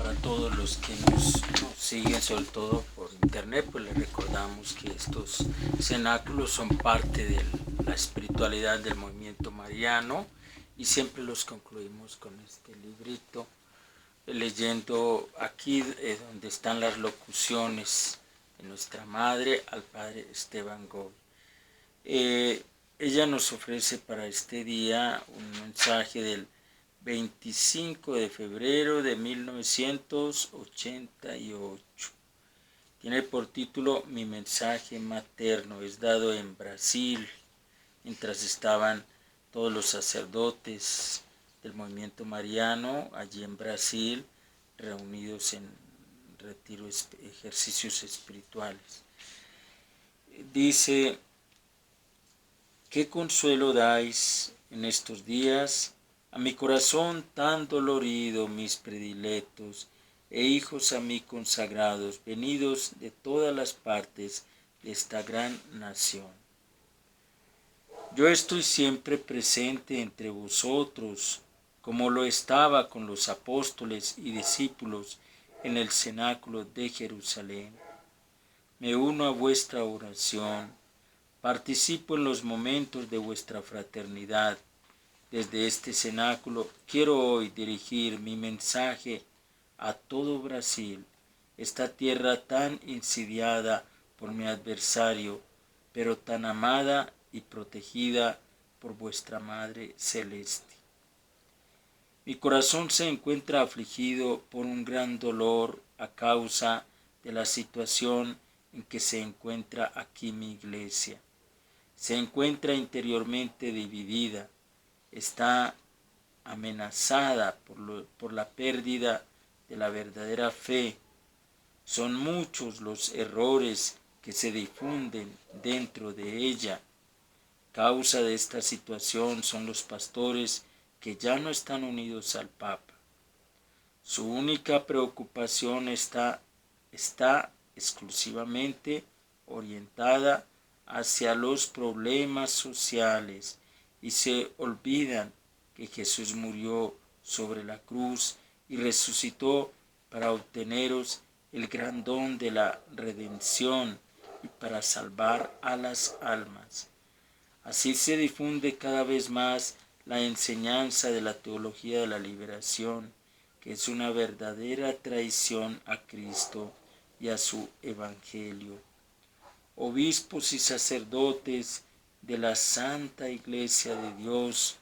para todos los que nos siguen, sobre todo por internet, pues les recordamos que estos cenáculos son parte de la espiritualidad del movimiento mariano y siempre los concluimos con este librito, leyendo aquí donde están las locuciones de nuestra madre al padre Esteban Gobi. Ella nos ofrece para este día un mensaje del 25 de febrero de 1988. Tiene por título Mi mensaje materno. Es dado en Brasil, mientras estaban todos los sacerdotes del movimiento mariano allí en Brasil, reunidos en retiros, ejercicios espirituales. Dice: ¿qué consuelo dais en estos días a mi corazón tan dolorido, mis predilectos e hijos a mí consagrados, venidos de todas las partes de esta gran nación? Yo estoy siempre presente entre vosotros, como lo estaba con los apóstoles y discípulos en el cenáculo de Jerusalén. Me uno a vuestra oración, participo en los momentos de vuestra fraternidad. Desde este cenáculo quiero hoy dirigir mi mensaje a todo Brasil, esta tierra tan insidiada por mi adversario, pero tan amada y protegida por vuestra Madre Celeste. Mi corazón se encuentra afligido por un gran dolor a causa de la situación en que se encuentra aquí mi iglesia. Se encuentra interiormente dividida, está amenazada por la pérdida de la verdadera fe. Son muchos los errores que se difunden dentro de ella. Causa de esta situación son los pastores que ya no están unidos al Papa. Su única preocupación está exclusivamente orientada hacia los problemas sociales y se olvidan que Jesús murió sobre la cruz y resucitó para obteneros el gran don de la redención y para salvar a las almas. Así se difunde cada vez más la enseñanza de la teología de la liberación, que es una verdadera traición a Cristo y a su Evangelio. Obispos y sacerdotes de la Santa Iglesia de Dios,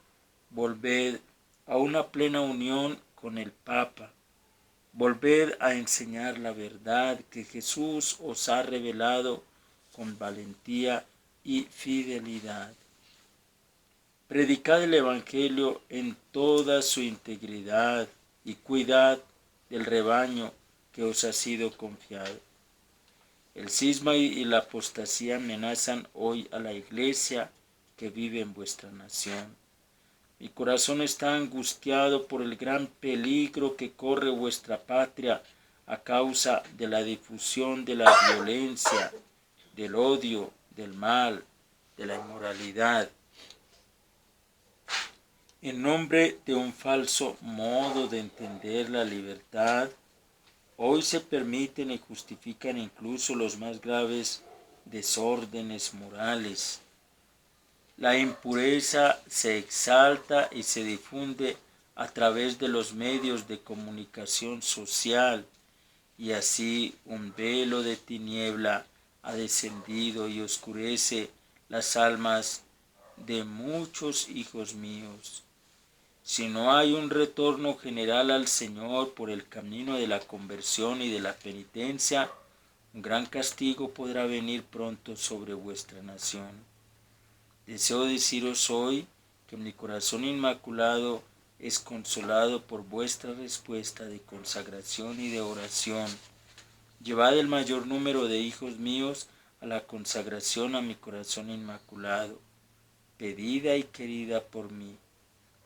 volved a una plena unión con el Papa. Volved a enseñar la verdad que Jesús os ha revelado con valentía y fidelidad. Predicad el Evangelio en toda su integridad y cuidad del rebaño que os ha sido confiado. El cisma y la apostasía amenazan hoy a la iglesia que vive en vuestra nación. Mi corazón está angustiado por el gran peligro que corre vuestra patria a causa de la difusión de la violencia, del odio, del mal, de la inmoralidad. En nombre de un falso modo de entender la libertad, hoy se permiten y justifican incluso los más graves desórdenes morales. La impureza se exalta y se difunde a través de los medios de comunicación social, y así un velo de tiniebla ha descendido y oscurece las almas de muchos hijos míos. Si no hay un retorno general al Señor por el camino de la conversión y de la penitencia, un gran castigo podrá venir pronto sobre vuestra nación. Deseo deciros hoy que mi corazón inmaculado es consolado por vuestra respuesta de consagración y de oración. Llevad el mayor número de hijos míos a la consagración a mi corazón inmaculado, pedida y querida por mí.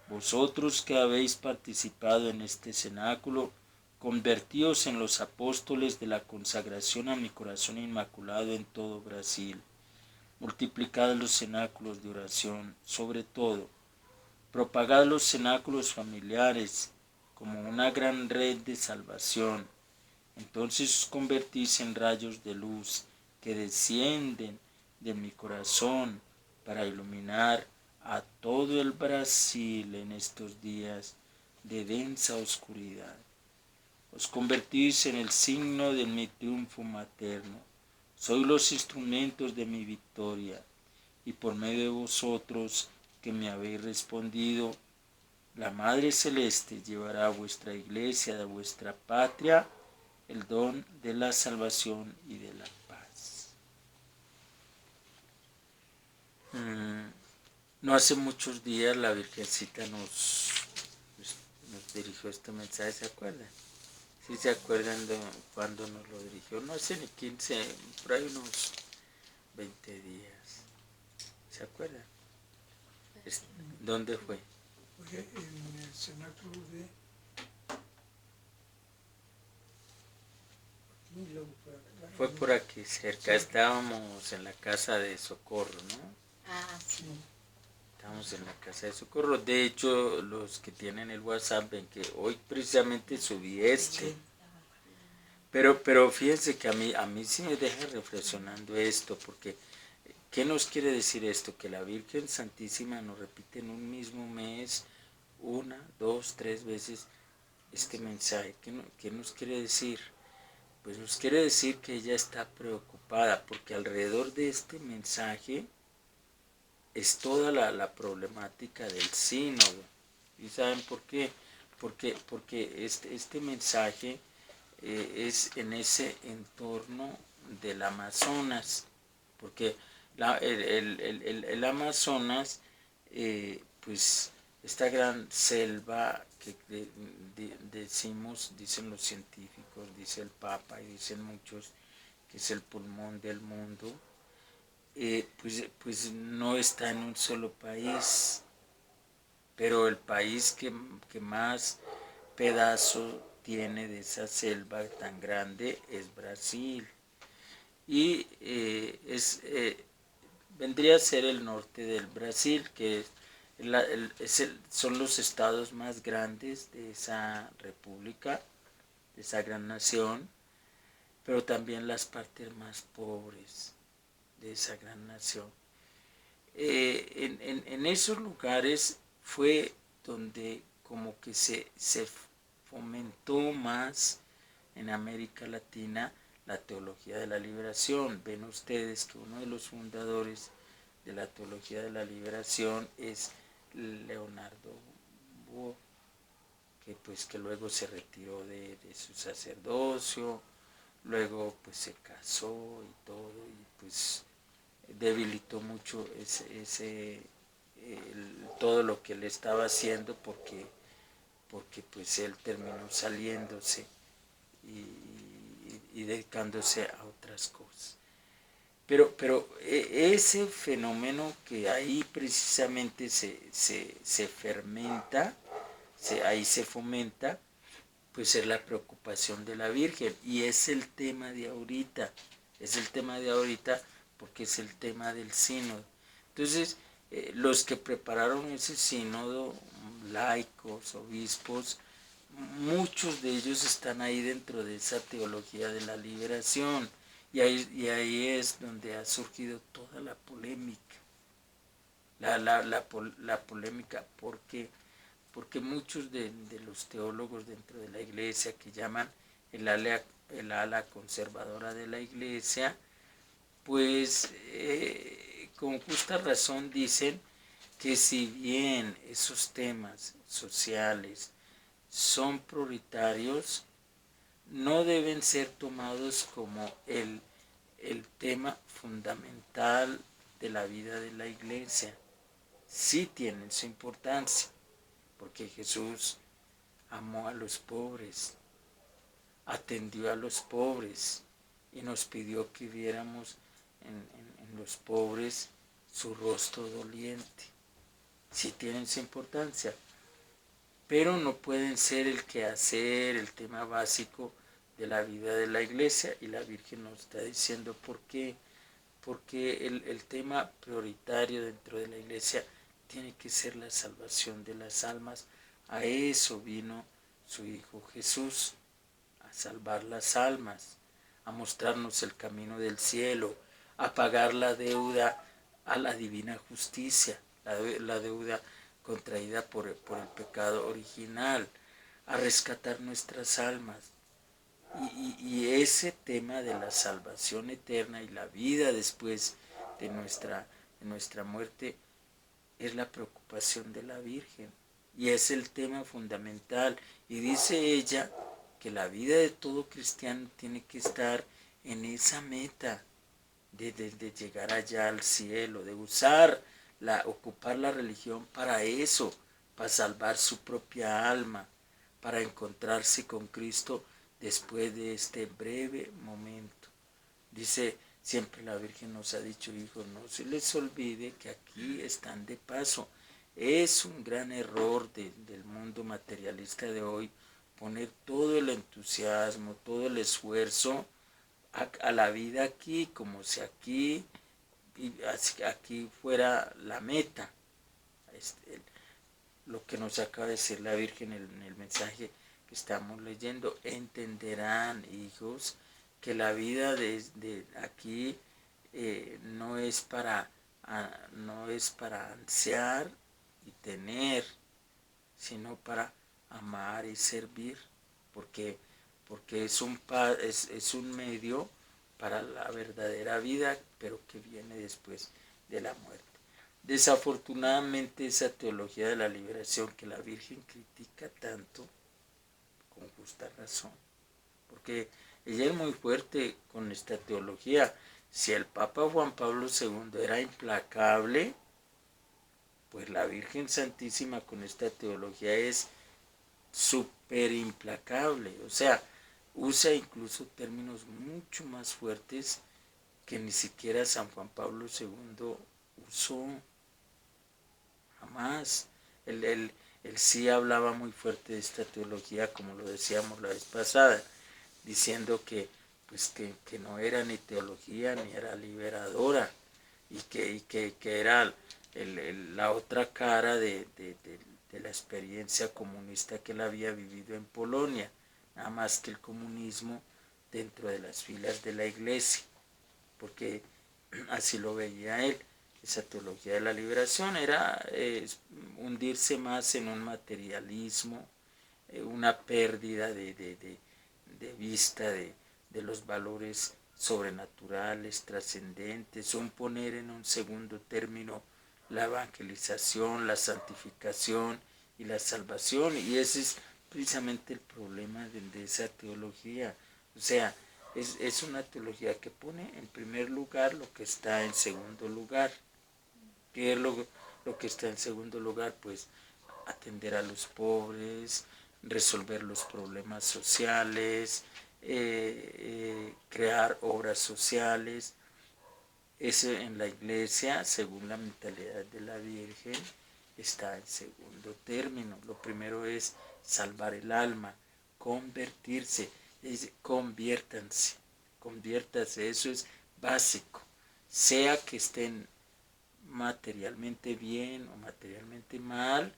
Vosotros que habéis participado en este cenáculo, convertíos en los apóstoles de la consagración a mi corazón inmaculado en todo Brasil. Multiplicad los cenáculos de oración, sobre todo, propagad los cenáculos familiares, como una gran red de salvación. Entonces os convertís en rayos de luz que descienden de mi corazón para iluminar a todo el Brasil en estos días de densa oscuridad. Os convertís en el signo de mi triunfo materno. Sois los instrumentos de mi victoria, y por medio de vosotros que me habéis respondido, la Madre Celeste llevará a vuestra iglesia de vuestra patria el don de la salvación y de la paz. No hace muchos días la Virgencita nos dirigió este mensaje, ¿se acuerdan? ¿Sí se acuerdan de cuando nos lo dirigió? No hace ni 15, por ahí unos 20 días. ¿Se acuerdan? ¿Dónde fue? Fue en el cenáculo de... Fue por aquí cerca, estábamos en la casa de Socorro, ¿no? Ah, sí. Estamos en la casa de Socorro. De hecho, los que tienen el WhatsApp ven que hoy precisamente subí este. Pero fíjense que a mí sí me deja reflexionando esto, porque ¿qué nos quiere decir esto? Que la Virgen Santísima nos repite en un mismo mes, 1, 2, 3 veces este mensaje. ¿Qué nos quiere decir? Pues nos quiere decir que ella está preocupada, porque alrededor de este mensaje es toda la problemática del sínodo. ¿Y saben por qué? Porque este mensaje es en ese entorno del Amazonas, porque el Amazonas, pues esta gran selva que dicen los científicos, dice el Papa y dicen muchos, que es el pulmón del mundo, pues no está en un solo país, pero el país que más pedazo tiene de esa selva tan grande es Brasil. Y vendría a ser el norte del Brasil, que son los estados más grandes de esa república, de esa gran nación, pero también las partes más pobres de esa gran nación. En esos lugares fue donde como que se fomentó más en América Latina la teología de la liberación. Ven ustedes que uno de los fundadores de la teología de la liberación es Leonardo Boff, que luego se retiró de su sacerdocio, luego pues se casó y todo, y pues debilitó mucho todo lo que él estaba haciendo, porque pues él terminó saliéndose y dedicándose a otras cosas. Pero ese fenómeno que ahí precisamente se fermenta, ahí se fomenta, pues es la preocupación de la Virgen, y es el tema de ahorita, porque es el tema del sínodo. Entonces, los que prepararon ese sínodo, laicos, obispos, muchos de ellos están ahí dentro de esa teología de la liberación, y ahí es donde ha surgido toda la polémica. La polémica, porque muchos de los teólogos dentro de la iglesia, que llaman el ala conservadora de la iglesia, pues con justa razón dicen que si bien esos temas sociales son prioritarios, no deben ser tomados como el tema fundamental de la vida de la iglesia. Sí tienen su importancia, porque Jesús amó a los pobres, atendió a los pobres y nos pidió que viéramos en los pobres su rostro doliente. Sí tienen su importancia, pero no pueden ser el quehacer, el tema básico de la vida de la iglesia, y la Virgen nos está diciendo por qué. Porque el tema prioritario dentro de la iglesia tiene que ser la salvación de las almas. A eso vino su Hijo Jesús, a salvar las almas, a mostrarnos el camino del cielo, a pagar la deuda a la divina justicia, la deuda contraída por el pecado original, a rescatar nuestras almas. Y ese tema de la salvación eterna y la vida después de nuestra muerte es la preocupación de la Virgen. Y es el tema fundamental. Y dice ella que la vida de todo cristiano tiene que estar en esa meta de llegar allá al cielo, de ocupar la religión para eso, para salvar su propia alma, para encontrarse con Cristo después de este breve momento. Dice, siempre la Virgen nos ha dicho, hijos, no se les olvide que aquí están de paso. Es un gran error del mundo materialista de hoy poner todo el entusiasmo, todo el esfuerzo a la vida aquí, como si aquí fuera la meta. Lo que nos acaba de decir la Virgen en el mensaje que estamos leyendo, entenderán, hijos, que la vida de aquí no es para ansiar y tener, sino para amar y servir, porque es un medio para la verdadera vida, pero que viene después de la muerte. Desafortunadamente esa teología de la liberación que la Virgen critica tanto, con justa razón, porque ella es muy fuerte con esta teología. Si el Papa Juan Pablo II era implacable, pues la Virgen Santísima con esta teología es súper implacable. O sea, usa incluso términos mucho más fuertes que ni siquiera San Juan Pablo II usó. Jamás. Él sí hablaba muy fuerte de esta teología, como lo decíamos la vez pasada, diciendo que no era ni teología ni era liberadora, y que era la otra cara de la experiencia comunista que él había vivido en Polonia, nada más que el comunismo dentro de las filas de la iglesia, porque así lo veía él. Esa teología de la liberación era hundirse más en un materialismo, una pérdida de vista de los valores sobrenaturales, trascendentes, un poner en un segundo término la evangelización, la santificación y la salvación. Y ese es precisamente el problema de esa teología. O sea, es una teología que pone en primer lugar lo que está en segundo lugar. ¿Qué es lo que está en segundo lugar? Pues atender a los pobres, resolver los problemas sociales, crear obras sociales. Eso en la iglesia, según la mentalidad de la Virgen, está en segundo término. Lo primero es salvar el alma, convertirse, conviértanse, eso es básico. Sea que estén materialmente bien o materialmente mal,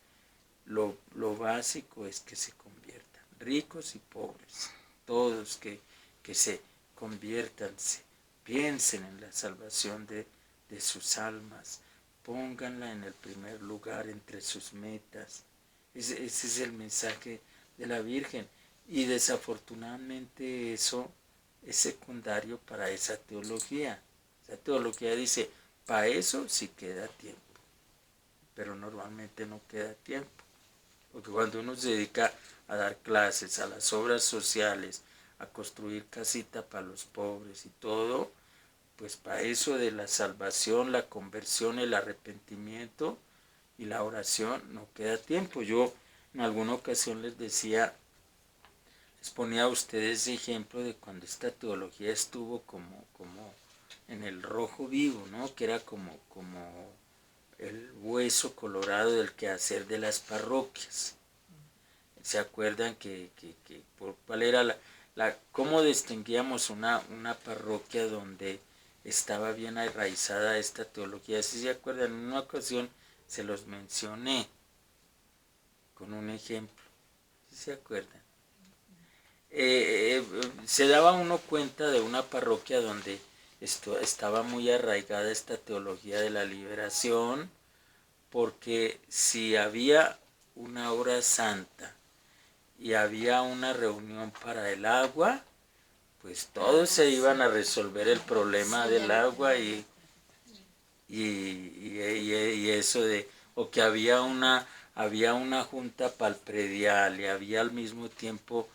lo básico es que se conviertan, ricos y pobres, todos que se conviértanse, piensen en la salvación de sus almas, pónganla en el primer lugar entre sus metas. Ese es el mensaje de la Virgen, y desafortunadamente eso es secundario para esa teología. Esa teología dice, para eso sí queda tiempo, pero normalmente no queda tiempo, porque cuando uno se dedica a dar clases, a las obras sociales, a construir casita para los pobres y todo, pues para eso de la salvación, la conversión, el arrepentimiento y la oración no queda tiempo. Yo en alguna ocasión les ponía a ustedes ejemplo de cuando esta teología estuvo como en el rojo vivo, ¿no? Que era como el hueso colorado del quehacer de las parroquias. ¿Se acuerdan cuál era cómo distinguíamos una parroquia donde estaba bien arraizada esta teología? Si se acuerdan, en una ocasión se los mencioné con un ejemplo. ¿Se acuerdan? Se daba uno cuenta de una parroquia donde estaba muy arraigada esta teología de la liberación, porque si había una hora santa y había una reunión para el agua, pues todos se iban a resolver el problema del agua y eso de, o que había una junta para el predial y había al mismo tiempo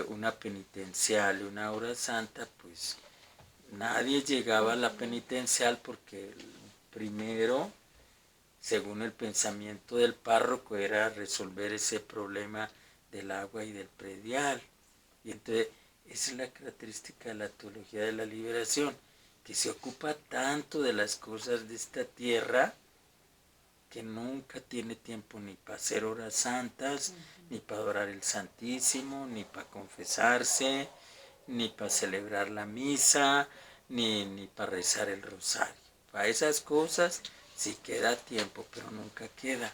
una penitencial y una hora santa, pues nadie llegaba a la penitencial porque el primero, según el pensamiento del párroco, era resolver ese problema del agua y del predial. Y entonces esa es la característica de la teología de la liberación, que se ocupa tanto de las cosas de esta tierra que nunca tiene tiempo ni para hacer horas santas, ni para adorar el Santísimo, ni para confesarse, ni para celebrar la misa, ni para rezar el rosario. Para esas cosas sí queda tiempo, pero nunca queda.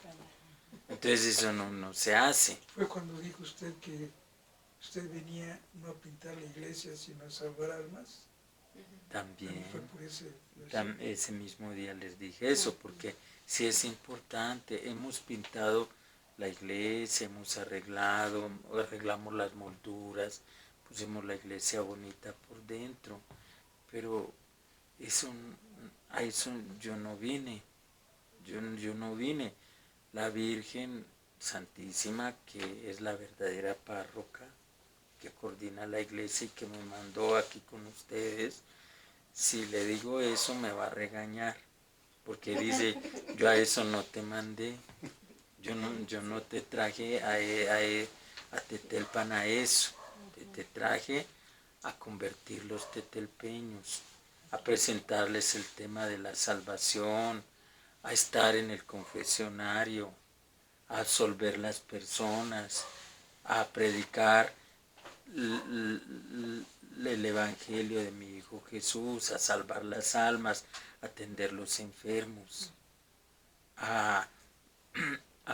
Entonces eso no se hace. Fue cuando dijo usted que usted venía no a pintar la iglesia, sino a salvar almas. También Fue por ese mismo día les dije eso, porque sí es importante. Hemos pintado la iglesia, arreglamos las molduras, pusimos la iglesia bonita por dentro, pero a eso yo no vine. Yo no vine. La Virgen Santísima, que es la verdadera párroca, que coordina la iglesia y que me mandó aquí con ustedes, si le digo eso me va a regañar, porque dice, yo a eso no te mandé, yo no te traje a Tetelpan a eso, te traje a convertir los tetelpeños, a presentarles el tema de la salvación, a estar en el confesionario, a absolver las personas, a predicar el evangelio de mi Hijo Jesús, a salvar las almas, a atender los enfermos, a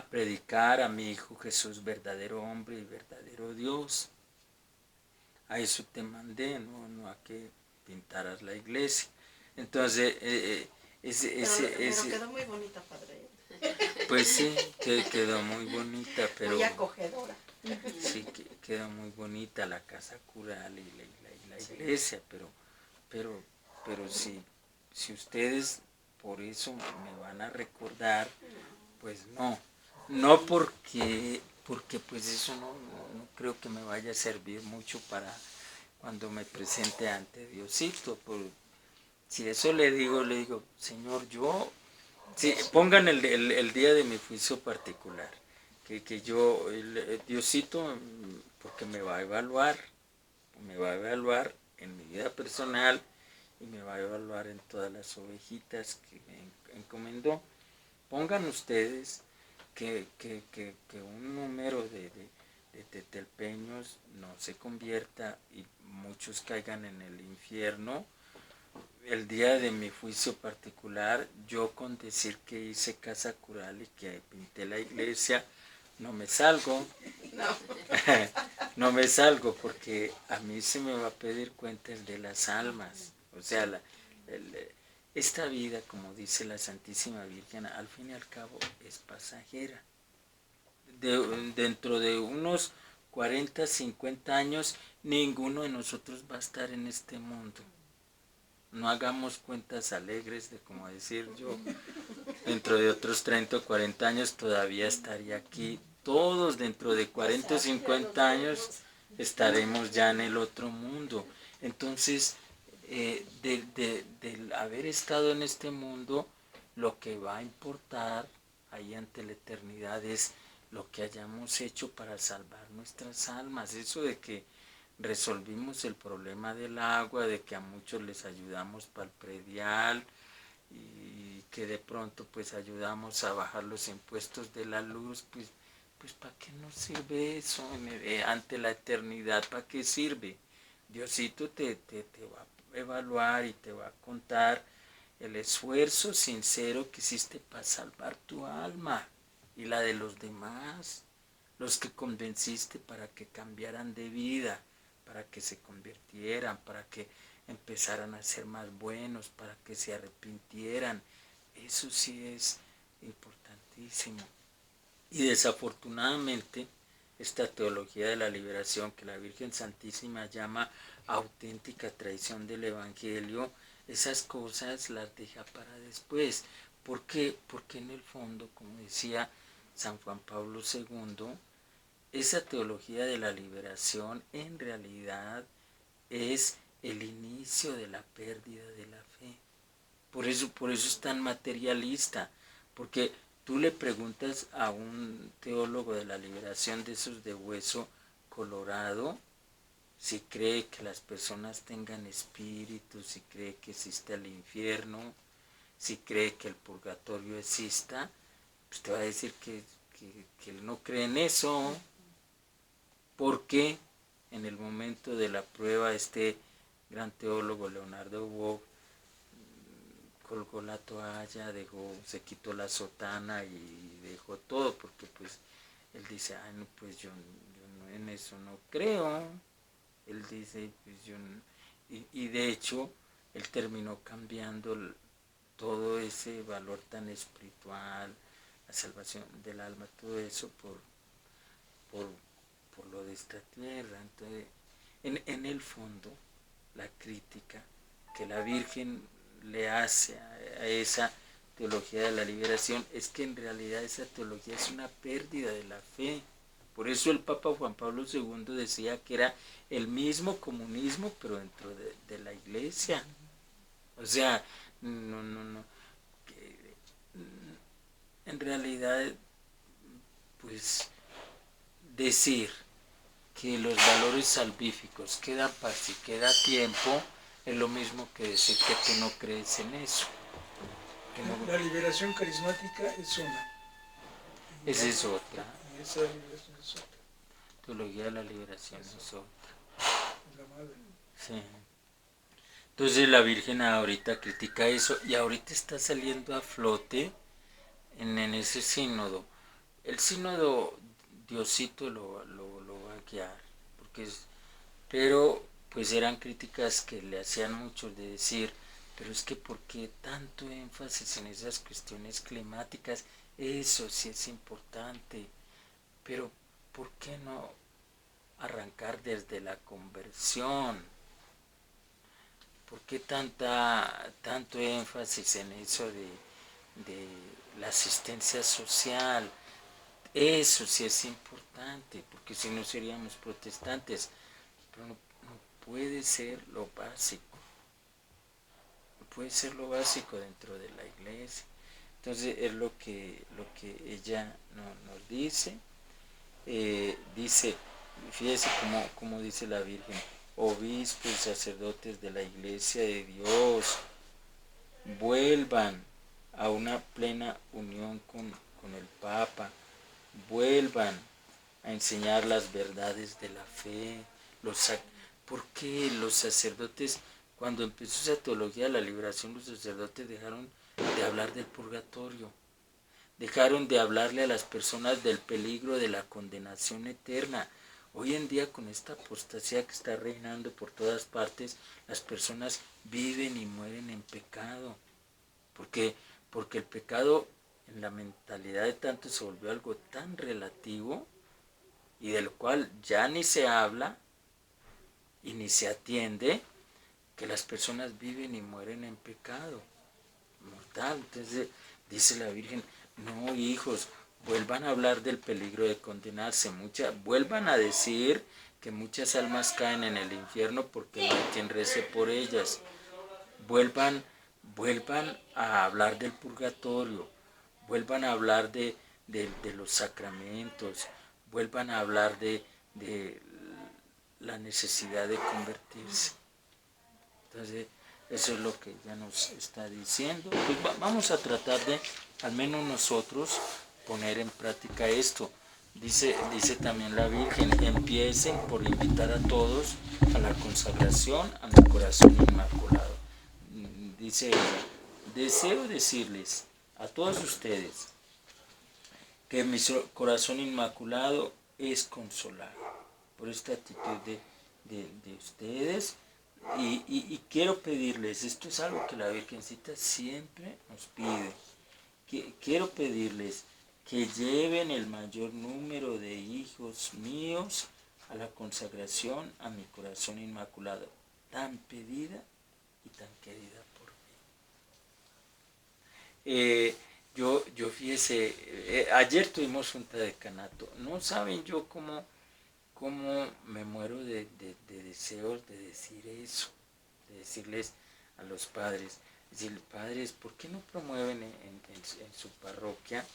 predicar a mi Hijo Jesús, verdadero hombre y verdadero Dios. A eso te mandé, no a que pintaras la iglesia. Entonces, pero quedó muy bonita, padre. Pues sí, quedó muy bonita, pero... Muy acogedora. Sí, quedó muy bonita la casa cural y la iglesia, pero si ustedes por eso me van a recordar, pues no porque pues eso no creo que me vaya a servir mucho para cuando me presente ante Diosito. Si eso le digo, Señor, sí, pongan el día de mi juicio particular, que yo, Diosito, porque me va a evaluar en mi vida personal y me va a evaluar en todas las ovejitas que me encomendó. Pongan ustedes que un número de tetelpeños no se convierta y muchos caigan en el infierno. El día de mi juicio particular, yo con decir que hice casa cural y que pinté la iglesia, no me salgo. No me salgo porque a mí se me va a pedir cuentas de las almas. O sea, esta vida, como dice la Santísima Virgen, al fin y al cabo es pasajera. Dentro de unos 40, 50 años, ninguno de nosotros va a estar en este mundo. No hagamos cuentas alegres de como decir yo, dentro de otros 30 o 40 años todavía estaría aquí. Todos dentro de 40 o 50 años estaremos ya en el otro mundo. Entonces, del haber estado en este mundo, lo que va a importar ahí ante la eternidad es lo que hayamos hecho para salvar nuestras almas. Eso de que resolvimos el problema del agua, de que a muchos les ayudamos para el predial y que de pronto pues ayudamos a bajar los impuestos de la luz, pues ¿para qué nos sirve eso ante la eternidad? ¿Para qué sirve? Diosito te va a evaluar y te va a contar el esfuerzo sincero que hiciste para salvar tu alma y la de los demás. los que convenciste para que cambiaran de vida, para que se convirtieran, para que empezaran a ser más buenos, para que se arrepintieran. Eso sí es importantísimo. Y desafortunadamente, esta teología de la liberación que la Virgen Santísima llama auténtica traición del Evangelio, esas cosas las deja para después. ¿Por qué? Porque en el fondo, como decía San Juan Pablo II, esa teología de la liberación en realidad es el inicio de la pérdida de la fe. Por eso es tan materialista, porque tú le preguntas a un teólogo de la liberación de esos de hueso colorado si cree que las personas tengan espíritu, si cree que existe el infierno, si cree que el purgatorio exista, pues te va a decir que él no cree en eso, porque en el momento de la prueba este gran teólogo Leonardo Boff colgó la toalla, se quitó la sotana y dejó todo, porque pues él dice, ay no, pues yo no, en eso no creo. Él dice, pues yo no, y de hecho él terminó cambiando todo ese valor tan espiritual, la salvación del alma, todo eso por lo de esta tierra. Entonces, en el fondo, la crítica que la Virgen le hace a esa teología de la liberación es que en realidad esa teología es una pérdida de la fe. Por eso el Papa Juan Pablo II decía que era el mismo comunismo, pero dentro de la Iglesia. O sea, no. En realidad, pues, decir que los valores salvíficos quedan paz y queda tiempo es lo mismo que decir que tú no crees en eso. La liberación carismática es una. Esa es otra. Y esa liberación es otra. Teología de la liberación es otra. Es la madre. Sí. Entonces la Virgen ahorita critica eso y ahorita está saliendo a flote en ese sínodo. El sínodo Diosito lo va a guiar, pero pues eran críticas que le hacían muchos de decir, pero es que ¿por qué tanto énfasis en esas cuestiones climáticas? Eso sí es importante, pero ¿por qué no arrancar desde la conversión? ¿Por qué tanto énfasis en eso de la asistencia social? Eso sí es importante, porque si no seríamos protestantes, pero no puede ser lo básico. No puede ser lo básico dentro de la iglesia. Entonces es lo que ella nos dice. Dice, fíjese cómo dice la Virgen, obispos y sacerdotes de la Iglesia de Dios, vuelvan a una plena unión con el Papa, vuelvan a enseñar las verdades de la fe. ¿Por qué los sacerdotes, cuando empezó esa teología de la liberación, los sacerdotes dejaron de hablar del purgatorio? Dejaron de hablarle a las personas del peligro de la condenación eterna. Hoy en día, con esta apostasía que está reinando por todas partes, las personas viven y mueren en pecado. Porque el pecado en la mentalidad de tantos se volvió algo tan relativo y del cual ya ni se habla y ni se atiende, que las personas viven y mueren en pecado mortal. Entonces dice la Virgen, no, hijos, vuelvan a hablar del peligro de condenarse, vuelvan a decir que muchas almas caen en el infierno porque no hay quien rece por ellas. Vuelvan a hablar del purgatorio, vuelvan a hablar de los sacramentos, vuelvan a hablar de la necesidad de convertirse. Entonces, eso es lo que ella nos está diciendo. Pues vamos a tratar de, al menos nosotros, poner en práctica esto. Dice también la Virgen, empiecen por invitar a todos a la consagración a mi corazón inmaculado. Dice ella, deseo decirles a todos ustedes que mi corazón inmaculado es consolado por esta actitud de ustedes. Y quiero pedirles, esto es algo que la Virgencita siempre nos pide, quiero pedirles que lleven el mayor número de hijos míos a la consagración a mi corazón inmaculado, tan pedida y tan querida por mí. Yo fíjese, ayer tuvimos junta de decanato, no saben yo cómo me muero de deseos de decir eso, de decirles a los padres, decir, padres, ¿por qué no promueven en su parroquia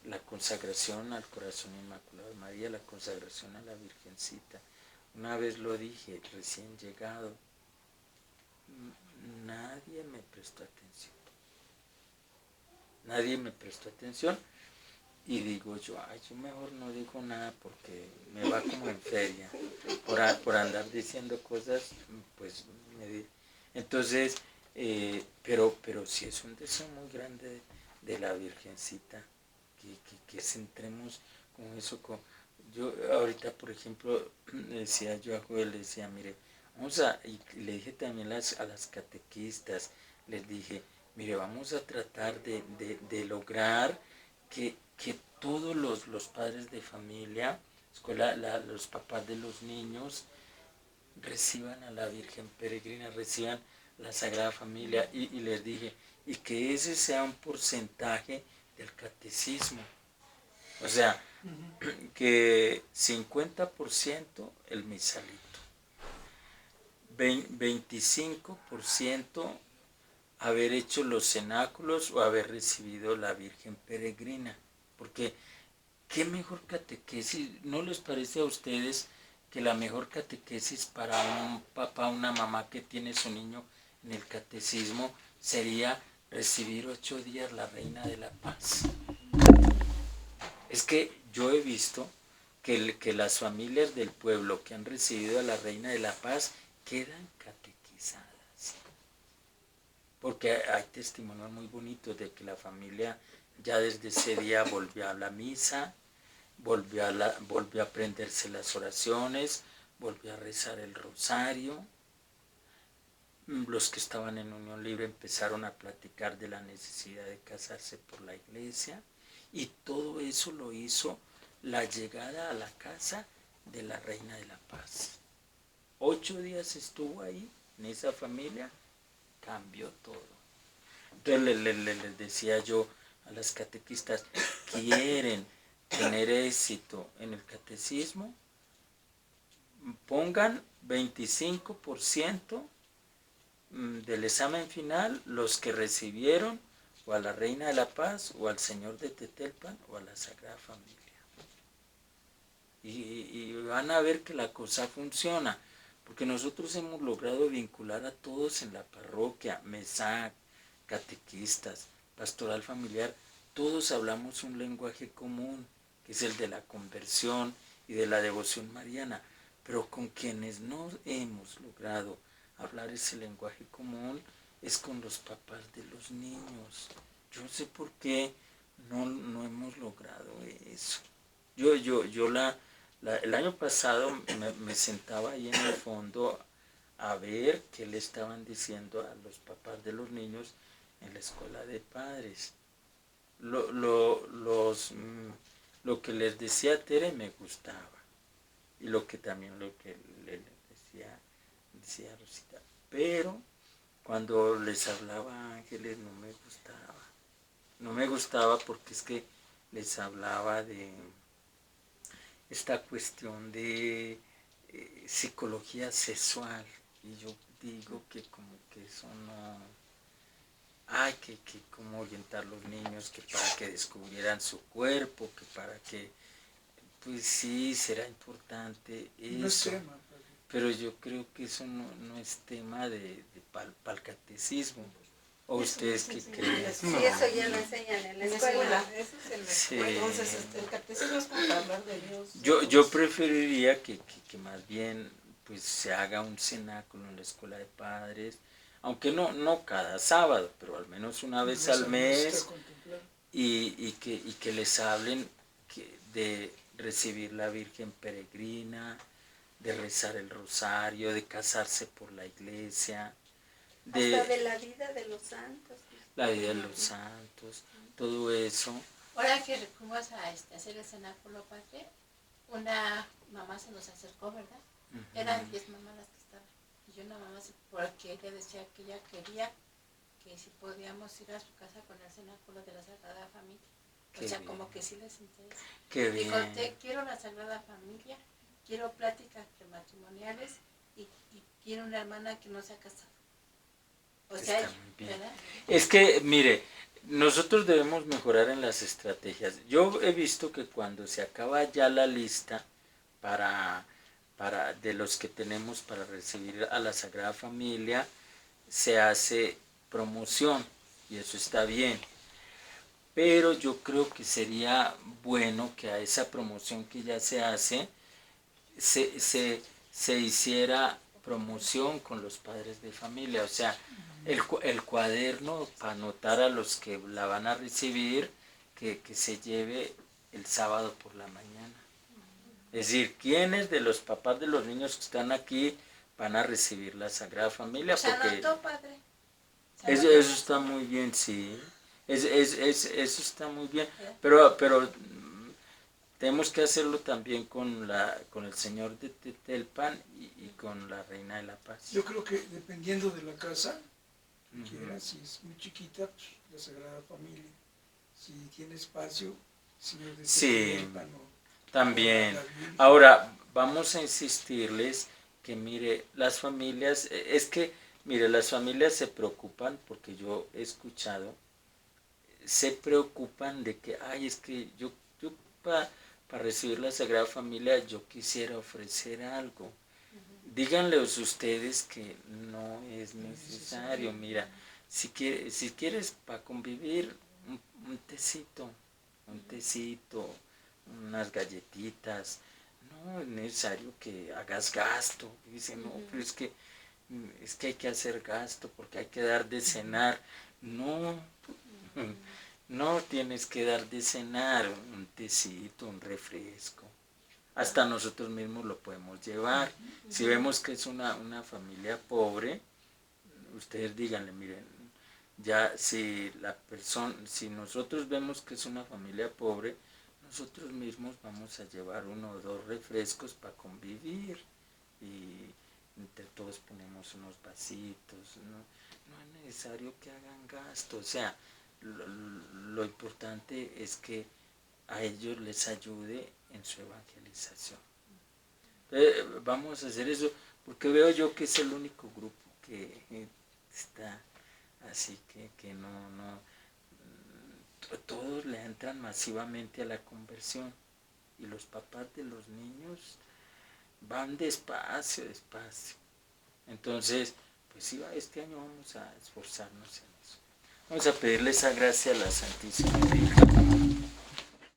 la consagración al corazón inmaculado de María, la consagración a la Virgencita? Una vez lo dije, recién llegado, nadie me prestó atención. Nadie me prestó atención y digo yo mejor no digo nada porque me va como en feria por andar diciendo cosas, pues entonces, pero sí es un deseo muy grande de la Virgencita, que centremos con eso. Yo ahorita, por ejemplo, decía yo a Joel, le decía, mire, y le dije también a las catequistas, les dije, mire, vamos a tratar de lograr que todos los padres de familia, los papás de los niños, reciban a la Virgen Peregrina, reciban la Sagrada Familia, y les dije, y que ese sea un porcentaje del catecismo. O sea, que 50% el misalito, 25% haber hecho los cenáculos o haber recibido la Virgen Peregrina. Porque, ¿qué mejor catequesis? ¿No les parece a ustedes que la mejor catequesis para un papá, una mamá que tiene su niño en el catecismo sería recibir 8 días la Reina de la Paz? Es que yo he visto que las familias del pueblo que han recibido a la Reina de la Paz quedan catequizadas. Porque hay testimonios muy bonitos de que la familia ya desde ese día volvió a la misa, volvió a aprenderse las oraciones, volvió a rezar el rosario. Los que estaban en unión libre empezaron a platicar de la necesidad de casarse por la iglesia, y todo eso lo hizo la llegada a la casa de la Reina de la Paz. 8 días estuvo ahí, en esa familia, cambió todo. Entonces les decía yo a las catequistas, ¿quieren tener éxito en el catecismo? Pongan 25% del examen final los que recibieron o a la Reina de la Paz, o al Señor de Tetelpan, o a la Sagrada Familia. Y van a ver que la cosa funciona, porque nosotros hemos logrado vincular a todos en la parroquia, MESAC, catequistas, pastoral familiar, todos hablamos un lenguaje común, que es el de la conversión y de la devoción mariana, pero con quienes no hemos logrado hablar ese lenguaje común es con los papás de los niños. Yo no sé por qué no hemos logrado eso. El año pasado me sentaba ahí en el fondo a ver qué le estaban diciendo a los papás de los niños en la escuela de padres. Lo que les decía Tere me gustaba, y lo que le decía Rosita, pero cuando les hablaba a Ángeles no me gustaba porque es que les hablaba de esta cuestión de psicología sexual, y yo digo que como que eso no hay que cómo orientar a los niños, que para que descubrieran su cuerpo, que para que, pues sí, será importante eso. No es tema, pero yo creo que eso no es tema para el catecismo. ¿O ustedes qué creen? Sí, eso ya lo enseñan en la escuela. Eso es en la Sí. escuela. Entonces, el catecismo es para hablar de Dios. Yo preferiría que más bien pues se haga un cenáculo en la escuela de padres, aunque no cada sábado, pero al menos una vez al mes, y que les hablen recibir la Virgen peregrina, de rezar el rosario, de casarse por la iglesia, Hasta de la vida de los santos. la vida de los santos, todo eso. Ahora que fuimos a hacer el cenáculo, padre, una mamá se nos acercó, ¿verdad? Eran 10 mamás las que estaban. Y una mamá, porque ella decía que ella quería que si podíamos ir a su casa con el cenáculo de la Sagrada Familia. Qué o sea, bien. como que sí les interesa. Qué Dijo, bien. quiero la Sagrada Familia, quiero pláticas prematrimoniales y quiero una hermana que no se ha casado. O sea, Está muy bien. ¿verdad? Es que, mire, nosotros debemos mejorar en las estrategias. Yo he visto que cuando se acaba ya la lista de los que tenemos para recibir a la Sagrada Familia, se hace promoción y eso está bien. Pero yo creo que sería bueno que a esa promoción que ya se hace, se hiciera promoción con los padres de familia, o sea, el cuaderno para anotar a los que la van a recibir, que se lleve el sábado por la mañana. Es decir, ¿quiénes de los papás de los niños que están aquí van a recibir la Sagrada Familia? Se Porque anotó, padre. Se eso anotó. está muy bien, sí. Eso está muy bien. Pero tenemos que hacerlo también con el Señor de Tetelpan y con la Reina de la Paz. Yo creo que dependiendo de la casa, si es muy chiquita, pues la Sagrada Familia. Si tiene espacio, Señor de Sí, Tetelpan o también. la Virgen. Ahora, vamos a insistirles que, mire, las familias, las familias se preocupan, porque yo he escuchado, se preocupan de que, es que yo para recibir la Sagrada Familia yo quisiera ofrecer algo. Díganles ustedes que no es necesario. Mira, si quieres para convivir, un tecito, unas galletitas, no es necesario que hagas gasto. Dicen, no, pero es que hay que hacer gasto porque hay que dar de cenar. No tienes que dar de cenar, un tecito, un refresco. Hasta nosotros mismos lo podemos llevar. Si vemos que es una familia pobre, ustedes díganle, miren, ya si nosotros vemos que es una familia pobre, nosotros mismos vamos a llevar 1 o 2 refrescos para convivir y entre todos ponemos unos vasitos. No es necesario que hagan gasto, o sea, lo importante es que a ellos les ayude en su evangelización. Vamos a hacer eso, porque veo yo que es el único grupo que está así, que no, todos le entran masivamente a la conversión, y los papás de los niños van despacio. Entonces, pues sí, este año vamos a esforzarnos en eso. Vamos a pedirle esa gracia a la Santísima Virgen.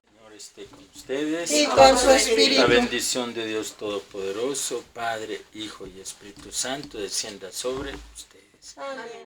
Señor esté con ustedes. Y con su espíritu. La bendición de Dios Todopoderoso, Padre, Hijo y Espíritu Santo, descienda sobre ustedes. Amén.